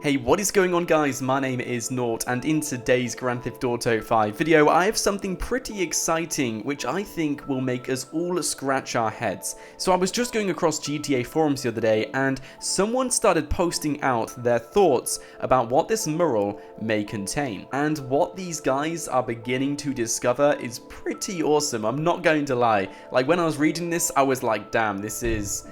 Hey, what is going on guys? My name is Nort, and in today's Grand Theft Auto 5 video, I have something pretty exciting which I think will make us all scratch our heads. So I was just going across GTA forums the other day and someone started posting out their thoughts about what this mural may contain. And what these guys are beginning to discover is pretty awesome, I'm not going to lie. Like when I was reading this, I was like, damn, this is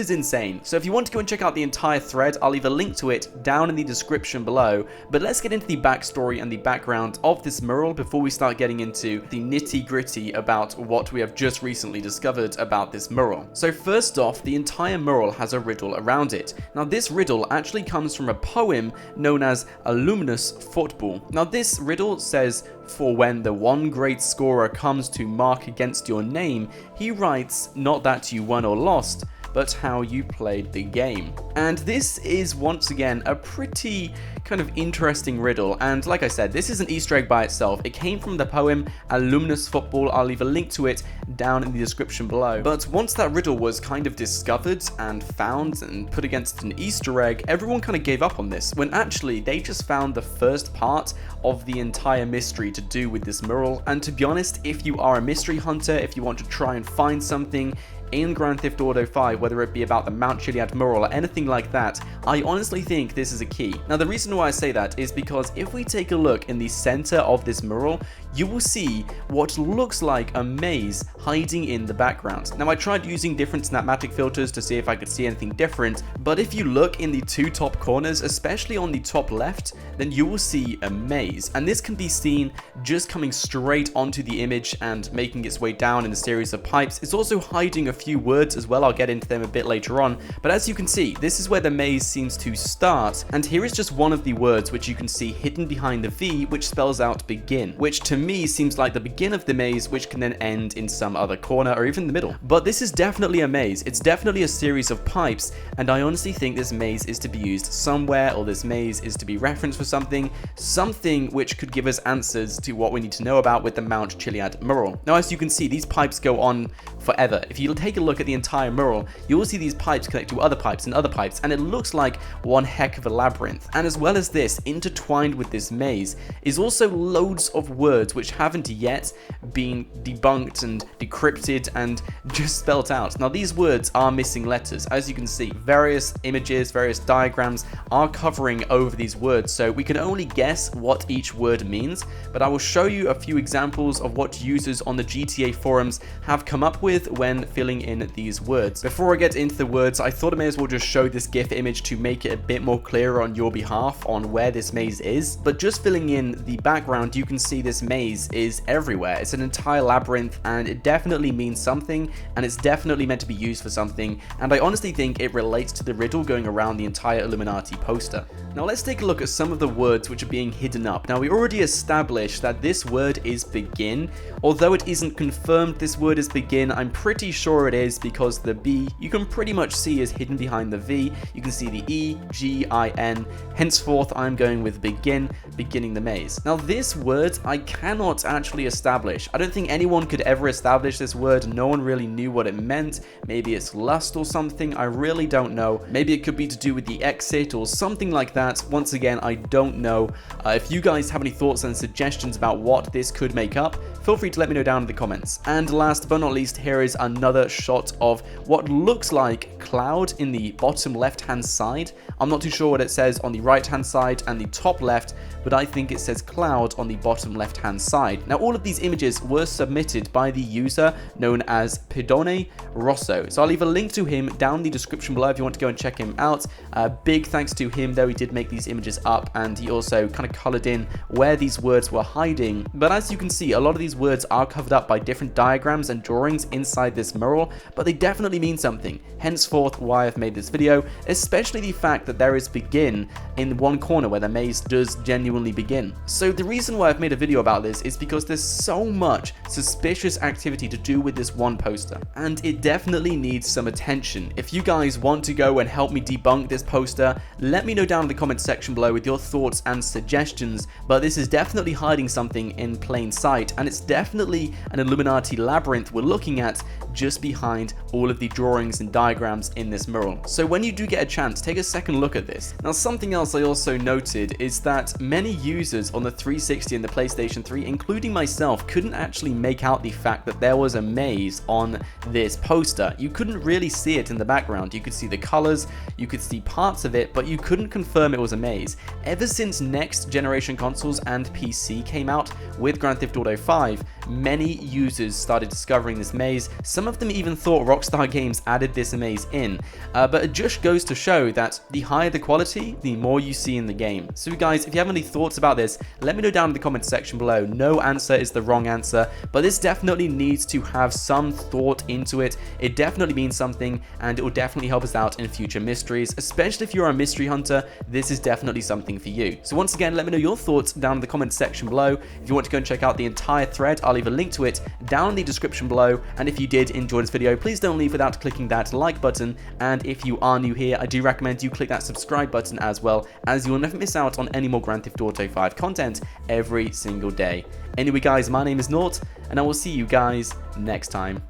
insane. So if you want to go and check out the entire thread, I'll leave a link to it down in the description below. But let's get into the backstory and the background of this mural before we start getting into the nitty-gritty about what we have just recently discovered about this mural. So first off, the entire mural has a riddle around it. Now this riddle actually comes from a poem known as A Luminous Football. Now this riddle says, "For when the one great scorer comes to mark against your name, he writes not that you won or lost, but how you played the game." And this is once again a pretty kind of interesting riddle, and like I said, this is an Easter egg by itself. It came from the poem A Luminous Football. I'll leave a link to it down in the description below. But once that riddle was kind of discovered and found and put against an Easter egg, everyone kind of gave up on this, when actually they just found the first part of the entire mystery to do with this mural. And to be honest, if you are a mystery hunter, if you want to try and find something in Grand Theft Auto 5, whether it be about the Mount Chiliad mural or anything like that, I honestly think this is a key. Now the reason why I say that is because if we take a look in the center of this mural, you will see what looks like a maze hiding in the background. Now I tried using different cinematic filters to see if I could see anything different, but if you look in the two top corners, especially on the top left, then you will see a maze, and this can be seen just coming straight onto the image and making its way down in a series of pipes. It's also hiding a few words as well, I'll get into them a bit later on, but as you can see, this is where the maze seems to start, and here is just one of the words which you can see hidden behind the V, which spells out begin, which to me seems like the begin of the maze, which can then end in some other corner or even the middle. But this is definitely a maze, it's definitely a series of pipes, and I honestly think this maze is to be used somewhere, or this maze is to be referenced for something which could give us answers to what we need to know about with the Mount Chiliad mural. Now as you can see, these pipes go on forever. If you take a look at the entire mural, you will see these pipes connect to other pipes, and it looks like one heck of a labyrinth. And as well as this, intertwined with this maze is also loads of words which haven't yet been debunked and decrypted and just spelt out. Now these words are missing letters. As you can see, various images, various diagrams are covering over these words, so we can only guess what each word means, but I will show you a few examples of what users on the GTA forums have come up with when filling in these words. Before I get into the words, I thought I may as well just show this GIF image to make it a bit more clearer on your behalf on where this maze is. But just filling in the background, you can see this maze is everywhere. It's an entire labyrinth, and it definitely means something, and it's definitely meant to be used for something, and I honestly think it relates to the riddle going around the entire Illuminati poster. Now let's take a look at some of the words which are being hidden up. Now we already established that this word is begin. Although it isn't confirmed this word is begin, I'm pretty sure it is, because the B you can pretty much see is hidden behind the V. You can see the E, G, I, N. Henceforth I'm going with begin, beginning the maze. Now this word I cannot actually establish. I don't think anyone could ever establish this word. No one really knew what it meant. Maybe it's lust or something, I really don't know. Maybe it could be to do with the exit or something like that. Once again, I don't know. If you guys have any thoughts and suggestions about what this could make up, feel free to let me know down in the comments. And last but not least, here is another shot of what looks like cloud in the bottom left hand side. I'm not too sure what it says on the right hand side and the top left, but I think it says cloud on the bottom left hand side. Now all of these images were submitted by the user known as Pidone Rosso, so I'll leave a link to him down in the description below if you want to go and check him out. Big thanks to him though, he did make these images up, and he also kind of colored in where these words were hiding. But as you can see, a lot of these words are covered up by different diagrams and drawings inside this mural, but they definitely mean something. Henceforth why I've made this video, especially the fact that there is begin in one corner where the maze does genuinely begin. So the reason why I've made a video about this is because there's so much suspicious activity to do with this one poster, and it definitely needs some attention. If you guys want to go and help me debunk this poster, let me know down in the comments section below with your thoughts and suggestions, but this is definitely hiding something in plain sight, and it's definitely an Illuminati labyrinth we're looking at just behind behind all of the drawings and diagrams in this mural. So when you do get a chance, take a second look at this. Now, something else I also noted is that many users on the 360 and the PlayStation 3, including myself, couldn't actually make out the fact that there was a maze on this poster. You couldn't really see it in the background. You could see the colors, you could see parts of it, but you couldn't confirm it was a maze. Ever since next generation consoles and PC came out with Grand Theft Auto 5, many users started discovering this maze. Some of them even thought Rockstar Games added this maze in, but it just goes to show that the higher the quality, the more you see in the game. So guys, if you have any thoughts about this, let me know down in the comment section below. No answer is the wrong answer, but this definitely needs to have some thought into it. It definitely means something, and it will definitely help us out in future mysteries, especially if you're a mystery hunter. This is definitely something for you. So once again, let me know your thoughts down in the comment section below. If you want to go and check out the entire thread, I'll leave a link to it down in the description below. And if you did enjoy this video, please don't leave without clicking that like button. And if you are new here, I do recommend you click that subscribe button as well, as you will never miss out on any more Grand Theft Auto 5 content every single day. Anyway guys, my name is Nort, and I will see you guys next time.